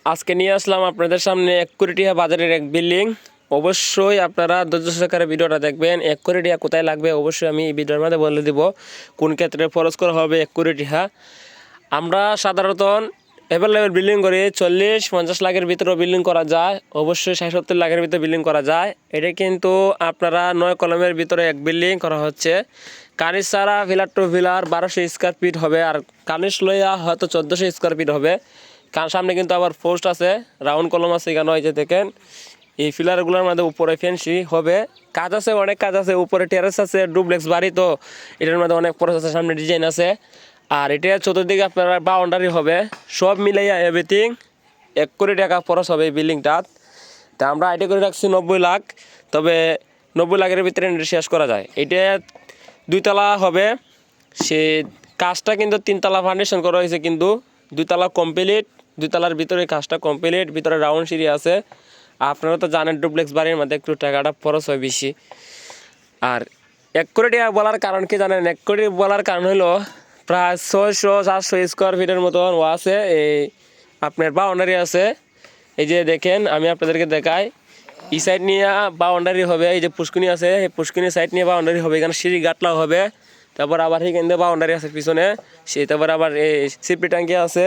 আজকে নিয়ে আসলাম আপনাদের সামনে 1 কোটি টাকা বাজারের এক বিল্ডিং। অবশ্যই আপনারা ধৈর্য সহকারে ভিডিওটা দেখবেন। 1 কোটি টাকা কোথায় লাগবে অবশ্যই আমি এই ভিডিওর মধ্যে বলে দিব, কোন ক্ষেত্রে খরচ করা হবে 1 কোটি টাকা। আমরা সাধারণত অ্যাভেলেবেল বিল্ডিং করি 40-50 লাখের ভিতরে বিল্ডিং করা যায়, অবশ্যই 60-70 লাখের ভিতরে বিল্ডিং করা যায়। এটা কিন্তু আপনারা 9 কলমের ভিতরে এক বিল্ডিং করা হচ্ছে। কানিস ছাড়া pillar to pillar 1200 square feet হবে, আর কানিস লইয়া হয়তো 1400 স্কোয়ার ফিট হবে। কারণ সামনে কিন্তু আবার পোস্ট আছে, রাউন্ড কলম আছে, এখানে এই যে দেখেন এই ফিলারগুলোর মধ্যে উপরে ফেন্সি হবে, কাজ আছে, অনেক কাজ আছে, উপরে টেরেস আছে, ডুপ্লেক্স বাড়ি, তো এটার মধ্যে অনেক প্রসেস আছে, সামনে ডিজাইন আছে। আর এটা চতুর্দিকে আপনার বাউন্ডারি হবে, সব মিলাইয়া এভরিথিং 1 কোটি টাকা খরচ হবে এই বিল্ডিংটা। তা আমরা আইডিয়া করে রাখছি 90 লাখ, তবে 90 লাখের ভিতরে শেষ করা যায়। এটা 2 তলা হবে, সে কাজটা কিন্তু 3 তলা ফাউন্ডেশন করা হয়েছে, কিন্তু 2 তলা কমপ্লিট, 2 তলার ভিতরে কাজটা কমপ্লিট, ভিতরে রাউন্ড সিঁড়ি আছে। আপনারা তো জানেন ডুপ্লেক্স বাড়ির মধ্যে একটু টাকাটা খরচ হয় বেশি। আর 1 কোটি টাকা বলার কারণ কি জানেন? 1 কোটি বলার কারণ হলো প্রায় 600-700 স্কোয়ার ফিটের মতন ও আছে, এই আপনার বাউন্ডারি আছে। এই যে দেখেন আমি আপনাদেরকে দেখাই, এই সাইড নিয়ে বাউন্ডারি হবে, এই যে পুষ্কুনি আছে, এই পুষ্কুনির সাইড নিয়ে বাউন্ডারি হবে, এখানে সিঁড়ি গাটলাও হবে। তারপর আবার এখানে বাউন্ডারি আছে পিছনে, সেই তারপর আবার এই সিপি ট্যাঙ্কি আছে,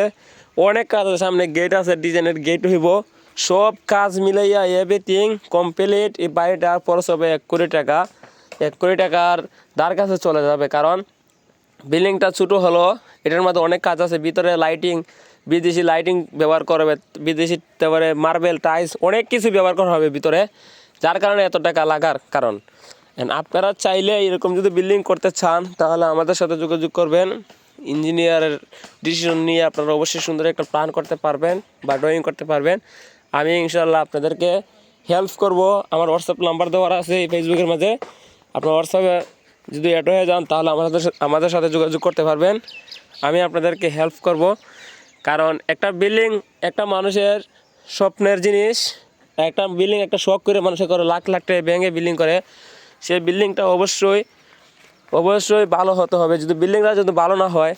অনেক কাজ আছে, সামনে গেট আছে, ডিজাইনের গেট হইব। সব কাজ মিলাইয়া এভরিথিং কমপ্লিট এই বাড়িটার খরচ হবে 1 কোটি টাকা। 1 কোটি টাকার দ্বার কাছে চলে যাবে, কারণ বিল্ডিংটা ছোটো হলো, এটার মধ্যে অনেক কাজ আছে, ভিতরে লাইটিং, বিদেশি লাইটিং ব্যবহার করবে, বিদেশি তারপরে মার্বেল টাইলস অনেক কিছু ব্যবহার করা হবে ভিতরে, যার কারণে এত টাকা লাগার কারণ। আপনারা চাইলে এরকম যদি বিল্ডিং করতে চান তাহলে আমাদের সাথে যোগাযোগ করবেন। ইঞ্জিনিয়ারের ডিসিশন নিয়ে আপনারা অবশ্যই সুন্দর একটা প্ল্যান করতে পারবেন বা ড্রয়িং করতে পারবেন। আমি ইনশাআল্লাহ আপনাদেরকে হেল্প করব। আমার হোয়াটসঅ্যাপ নাম্বার দেওয়া আছে এই ফেসবুকের মাঝে, আপনার হোয়াটসঅ্যাপে যদি অ্যাড হয়ে যান তাহলে আমাদের সাথে যোগাযোগ করতে পারবেন। আমি আপনাদেরকে হেল্প করব, কারণ একটা বিল্ডিং একটা মানুষের স্বপ্নের জিনিস। একটা বিল্ডিং একটা শখ করে মানুষের করে লাখ লাখ টাকা ভেঙে বিল্ডিং করে, সেই বিল্ডিংটা অবশ্যই ভালো হতে হবে। যদি বিল্ডিংটা যদি ভালো না হয়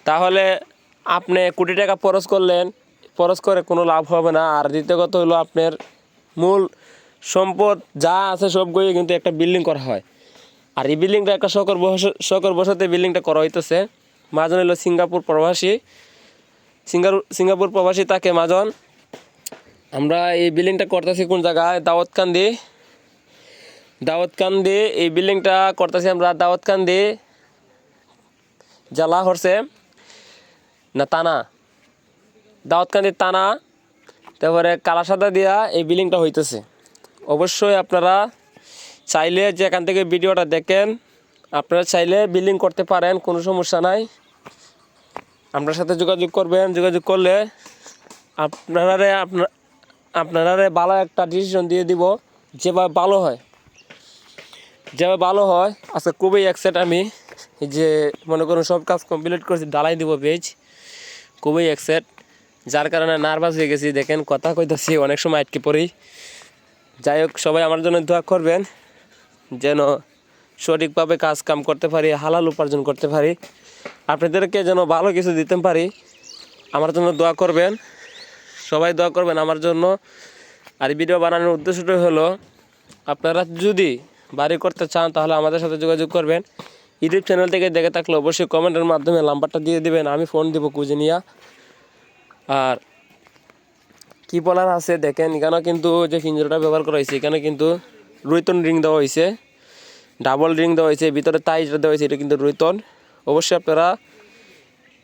তাহলে আপনি কোটি টাকা খরচ করলেন, খরচ করে কোনো লাভ হবে না। আর দ্বিতীয় কথা হলো আপনার মূল সম্পদ যা আছে সবগুলোই কিন্তু একটা বিল্ডিং করা হয়। আর এই বিল্ডিংটা একটা শখের বসতে বিল্ডিংটা করা হইতেছে। মাজন হলো সিঙ্গাপুর প্রবাসী তাকে মাজন। আমরা এই বিল্ডিংটা করতেছি কোন জায়গায়? দাউদকান্দি। এই বিল্ডিংটা করতেছি আমরা দাউদকান্দি জেলা হচ্ছে না তানা, দাউদকান্দি তানা, তারপরে কালাসাদা দিয়া এই বিল্ডিংটা হইতেছে। অবশ্যই আপনারা চাইলে যে এখান থেকে ভিডিওটা দেখেন, আপনারা চাইলে বিল্ডিং করতে পারেন, কোনো সমস্যা নাই। আপনার সাথে যোগাযোগ করবেন, যোগাযোগ করলে আপনারা ভালো একটা ডিসিশন দিয়ে দিব, যেভাবে ভালো হয়। আজকে খুবই এক্সাইট আমি, যে মনে করুন সব কাজ কমপ্লিট করছি, ডালাই দিব পেজ, খুবই এক্সাইট, যার কারণে নার্ভাস হয়ে গেছি। দেখেন কথা কইতেছি অনেক সময় আটকে পড়ি। যাই হোক, সবাই আমার জন্য দোয়া করবেন যেন সঠিকভাবে কাম করতে পারি, হালাল উপার্জন করতে পারি, আপনাদেরকে যেন ভালো কিছু দিতে পারি। আমার জন্য দোয়া করবেন, সবাই দোয়া করবেন আমার জন্য। আর ভিডিও বানানোর উদ্দেশ্যটাই হলো, আপনারা যদি বাড়ি করতে চান তাহলে আমাদের সাথে যোগাযোগ করবেন। ইউটিউব চ্যানেল থেকে দেখে থাকলে অবশ্যই কমেন্টের মাধ্যমে নাম্বারটা দিয়ে দিবেন, আমি ফোন দিব খুঁজে নিয়ে। আর কি বলার আছে দেখেন, এখানেও কিন্তু যে ফিঞ্জরটা ব্যবহার করা হয়েছে, এখানে কিন্তু রুইতন রিং দেওয়া হয়েছে, ডাবল রিং দেওয়া হয়েছে, ভিতরে তাইজটা দেওয়া হয়েছে, এটা কিন্তু রুইতন। অবশ্যই আপনারা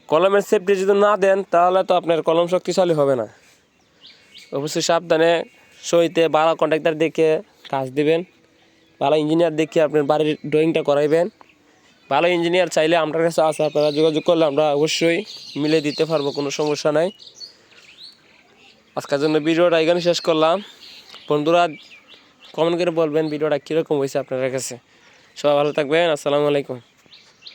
কলমের সেফটি যদি না দেন তাহলে তো আপনার কলম শক্তিশালী হবে না। অবশ্যই সাবধানে সইতে ভালো কন্ট্রাক্টর দেখে কাজ দিবেন, ভালো ইঞ্জিনিয়ার দেখে আপনার বাড়ির ড্রয়িংটা করাইবেন। ভালো ইঞ্জিনিয়ার চাইলে আমার কাছে আছে, আপনারা যোগাযোগ করলে আমরা অবশ্যই মিলে দিতে পারবো, কোনো সমস্যা নাই। আজকের জন্য ভিডিওটা এখানে শেষ করলাম। বন্ধুরা কমেন্ট করে বলবেন ভিডিওটা কীরকম হয়েছে আপনাদের কাছে। সবাই ভালো থাকবেন, আসসালামু আলাইকুম।